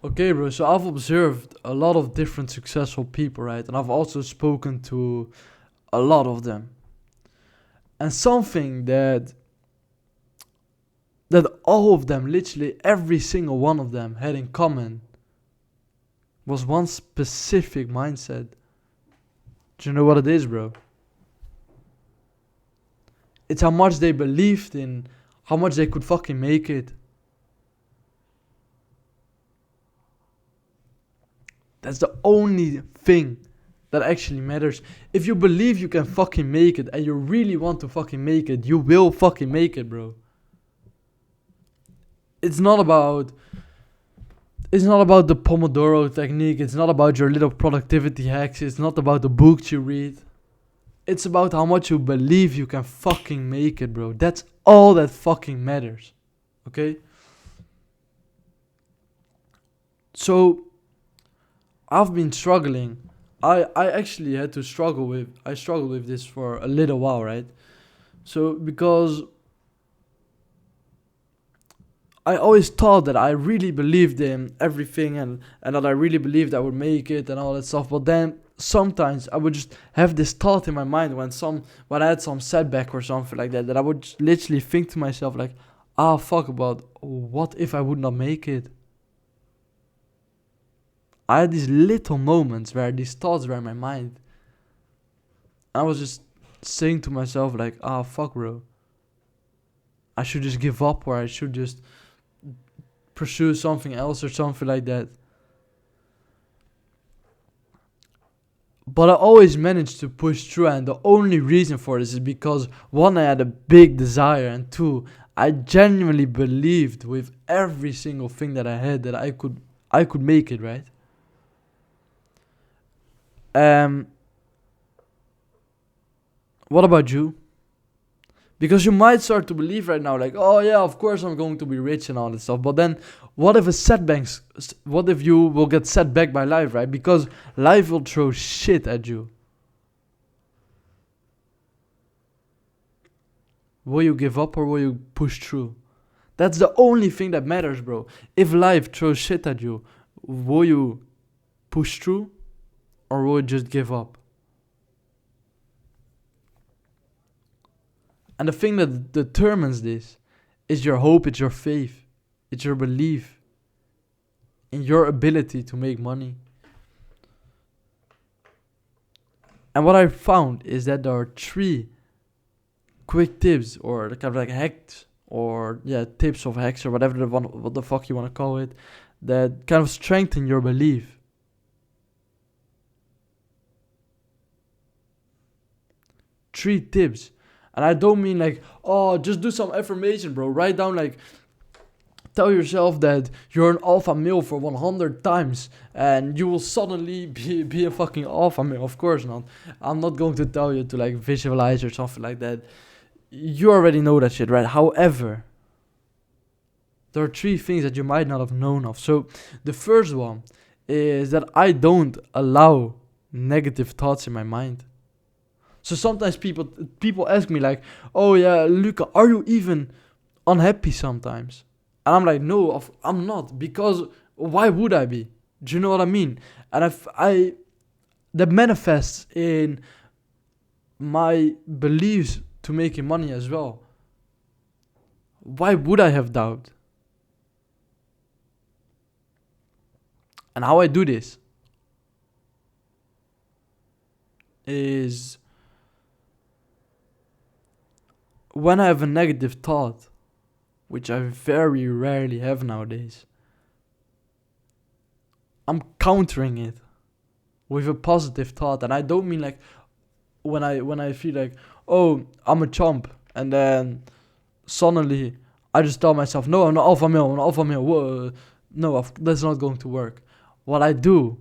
Okay, bro. So I've observed a lot of different successful people, right? And I've also spoken to a lot of them. And something that all of them, literally every single one of them, had in common was one specific mindset. Do you know what it is, bro? It's how much they believed in how much they could fucking make it. That's the only thing that actually matters. If you believe you can fucking make it and you really want to fucking make it, you will fucking make it, bro. It's not about it's not about the Pomodoro technique. It's not about your little productivity hacks. It's not about the books you read. It's about how much you believe you can fucking make it, bro. That's all that fucking matters. Okay? So, I've been struggling. I actually had to I struggled with this for a little while, right? So, because I always thought that I really believed in everything, and that I really believed I would make it and all that stuff. But then sometimes I would just have this thought in my mind when I had some setback or something like that I would just literally think to myself like, ah, fuck, about what if I would not make it? I had these little moments where these thoughts were in my mind. I was just saying to myself like, ah, fuck, bro. I should just give up, or I should just pursue something else or something like that. But I always managed to push through, and the only reason for this is because one, I had a big desire, and two, I genuinely believed with every single thing that I had that I could make it, right? Um what about you? Because you might start to believe right now, like, oh yeah, of course I'm going to be rich and all this stuff. But then, what if you will get set back by life, right? Because life will throw shit at you. Will you give up or will you push through? That's the only thing that matters, bro. If life throws shit at you, will you push through or will you just give up? And the thing that determines this is your hope, it's your faith, it's your belief in your ability to make money. And what I found is that there are three quick tips, or kind of like hacks, or yeah, tips of hacks, or whatever what the fuck you want to call it, that kind of strengthen your belief. Three tips. And I don't mean like, oh, just do some affirmation, bro. Write down like, tell yourself that you're an alpha male for 100 times and you will suddenly be a fucking alpha male. Of course not. I'm not going to tell you to like visualize or something like that. You already know that shit, right? However, there are three things that you might not have known of. So the first one is that I don't allow negative thoughts in my mind. So sometimes people ask me like, oh yeah, Luca, are you even unhappy sometimes? And I'm like, no, I'm not, because why would I be? Do you know what I mean? And I that manifests in my beliefs to making money as well. Why would I have doubt? And how I do this is when I have a negative thought, which I very rarely have nowadays, I'm countering it with a positive thought. And I don't mean like when I feel like, oh, I'm a chump, and then suddenly I just tell myself, no, I'm not alpha male, I'm not alpha male. Whoa. No, that's not going to work. What I do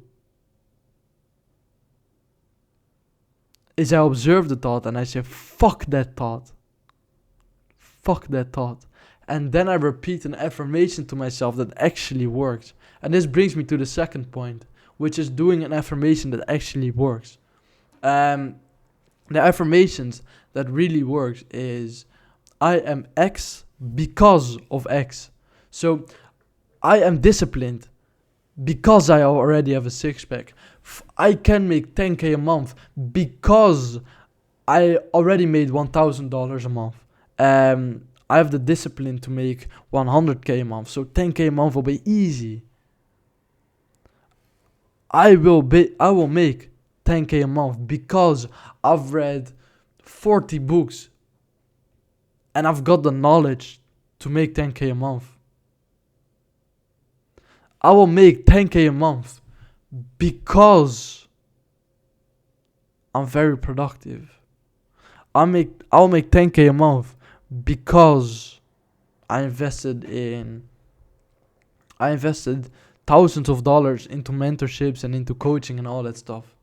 is I observe the thought and I say, fuck that thought. Fuck that thought. And then I repeat an affirmation to myself that actually works. And this brings me to the second point, which is doing an affirmation that actually works. The affirmations that really works is, I am X because of X. So I am disciplined because I already have a six pack. I can make 10k a month because I already made $1,000 a month. I have the discipline to make 100k a month, so 10k a month will be easy. I will make 10k a month because I've read 40 books and I've got the knowledge to make 10k a month. I will make 10k a month because I'm very productive. I'll make 10k a month because I invested thousands of dollars into mentorships and into coaching and all that stuff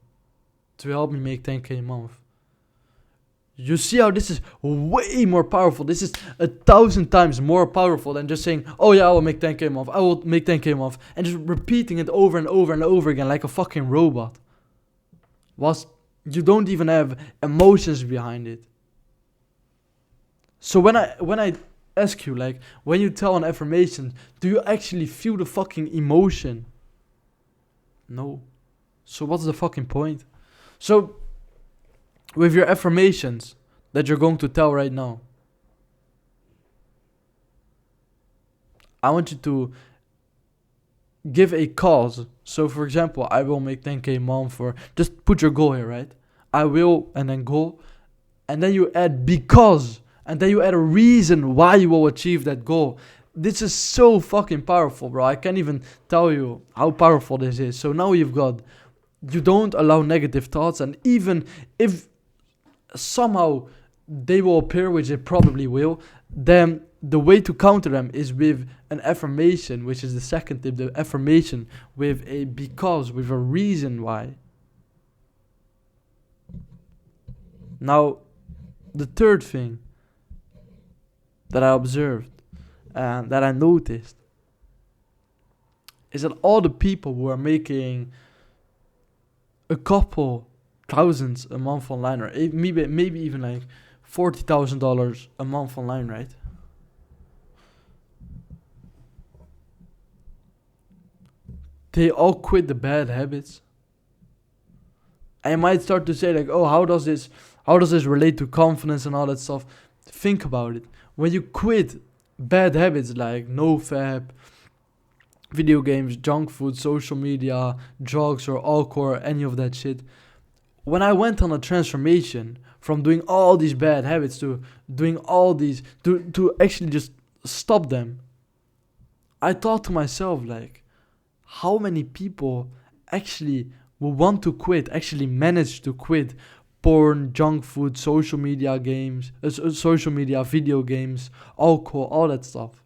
to help me make 10k a month. You see how this is way more powerful. This is 1,000 times more powerful than just saying, oh yeah, I will make 10k a month. I will make 10k a month. And just repeating it over and over and over again like a fucking robot. Whilst you don't even have emotions behind it. So when I ask you, like, when you tell an affirmation, do you actually feel the fucking emotion? No. So what's the fucking point? So with your affirmations that you're going to tell right now, I want you to give a cause. So for example, I will make 10k a month, or just put your goal here, right? I will, and then goal, and then you add because, and then you add a reason why you will achieve that goal. This is so fucking powerful, bro. I can't even tell you how powerful this is. So now you don't allow negative thoughts, and even if somehow they will appear, which they probably will, then the way to counter them is with an affirmation, which is the second tip, the affirmation with a because, with a reason why. Now, the third thing that I observed and that I noticed is that all the people who are making a couple thousands a month online, or maybe even like $40,000 a month online, right? They all quit the bad habits. I might start to say like, oh, how does this relate to confidence and all that stuff? Think about it. When you quit bad habits like nofap, video games, junk food, social media, drugs or alcohol or any of that shit, when I went on a transformation from doing all these bad habits to doing all these, to actually just stop them, I thought to myself, like, how many people actually will want to quit, actually manage to quit porn, junk food, social media games, social media, video games, alcohol, all that stuff?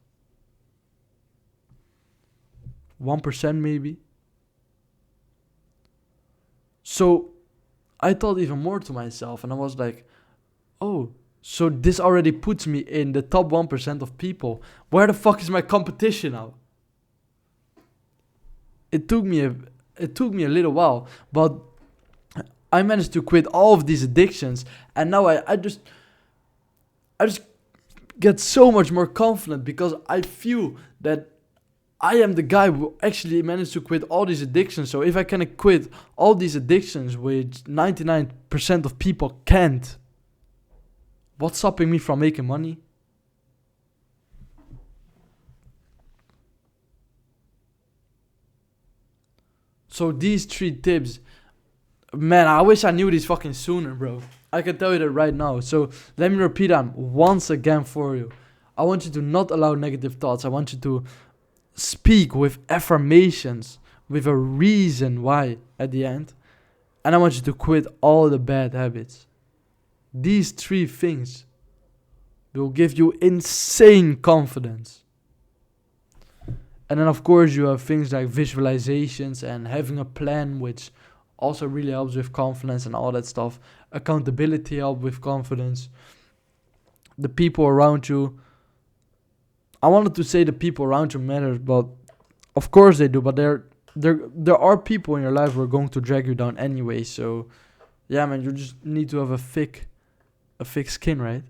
1% maybe. So I thought even more to myself, and I was like, oh, so this already puts me in the top 1% of people. Where the fuck is my competition now? It took me a little while, but I managed to quit all of these addictions, and now I just get so much more confident because I feel that I am the guy who actually managed to quit all these addictions. So if I can quit all these addictions, which 99% of people can't, what's stopping me from making money? So these 3 tips, man, I wish I knew these fucking sooner, bro. I can tell you that right now. So let me repeat them once again for you. I want you to not allow negative thoughts. I want you to speak with affirmations, with a reason why at the end. And I want you to quit all the bad habits. These 3 things will give you insane confidence. And then of course you have things like visualizations and having a plan, which also really helps with confidence and all that stuff. Accountability helps with confidence. The people around you. I wanted to say the people around you matter, but of course they do. But there are people in your life who are going to drag you down anyway. So yeah, man, you just need to have a thick skin, right?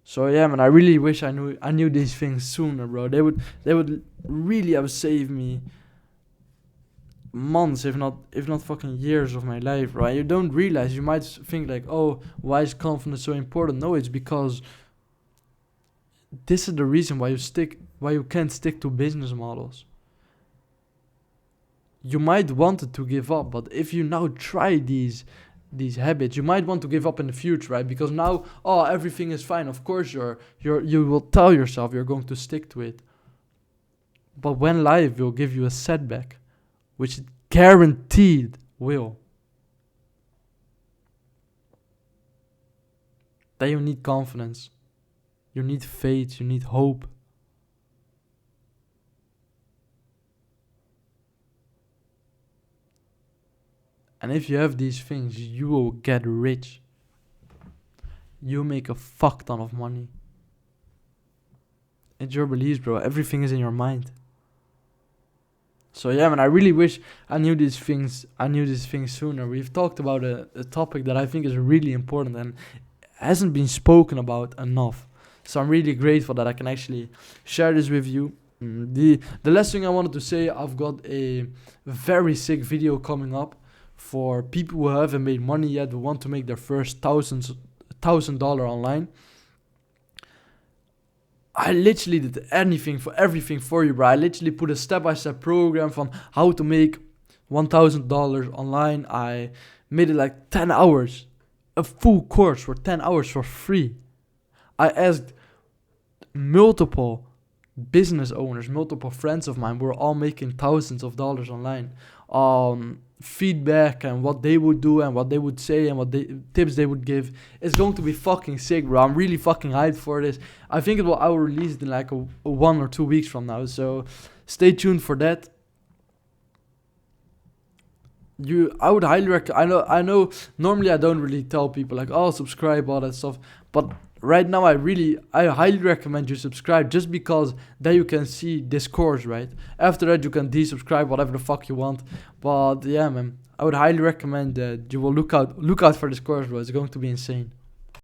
So yeah, man, I really wish I knew these things sooner, bro. They would really have saved me months, if not fucking years of my life, right? You don't realize. You might think like, oh, why is confidence so important? No, it's because this is the reason why you can't stick to business models. You might want it to give up, but if you now try these habits, you might want to give up in the future, right? Because now, oh, everything is fine. Of course, you will tell yourself you're going to stick to it. But when life will give you a setback, which it guaranteed will, then you need confidence. You need faith. You need hope. And if you have these things, you will get rich. You make a fuck ton of money. It's your beliefs, bro. Everything is in your mind. So yeah, man, I really wish I knew these things. I knew these things sooner. We've talked about a topic that I think is really important and hasn't been spoken about enough. So I'm really grateful that I can actually share this with you. The last thing I wanted to say, I've got a very sick video coming up for people who haven't made money yet, who want to make their first $1,000 online. I literally did everything for you, bro. I literally put a step-by-step program from how to make $1,000 online. I made it like 10 hours, a full course for 10 hours for free. I asked multiple business owners, multiple friends of mine, who were all making thousands of dollars online, feedback and what they would do and what they would say and what tips they would give. It's going to be fucking sick, bro. I'm really fucking hyped for this. I think I will release it in like a 1 or 2 weeks from now, so stay tuned for that. I would highly recommend. I know normally I don't really tell people like, oh, subscribe, all that stuff, but right now I highly recommend you subscribe, just because then you can see this course, right? After that you can desubscribe, whatever the fuck you want. But yeah, man, I would highly recommend that you will look out for this course, bro. It's going to be insane.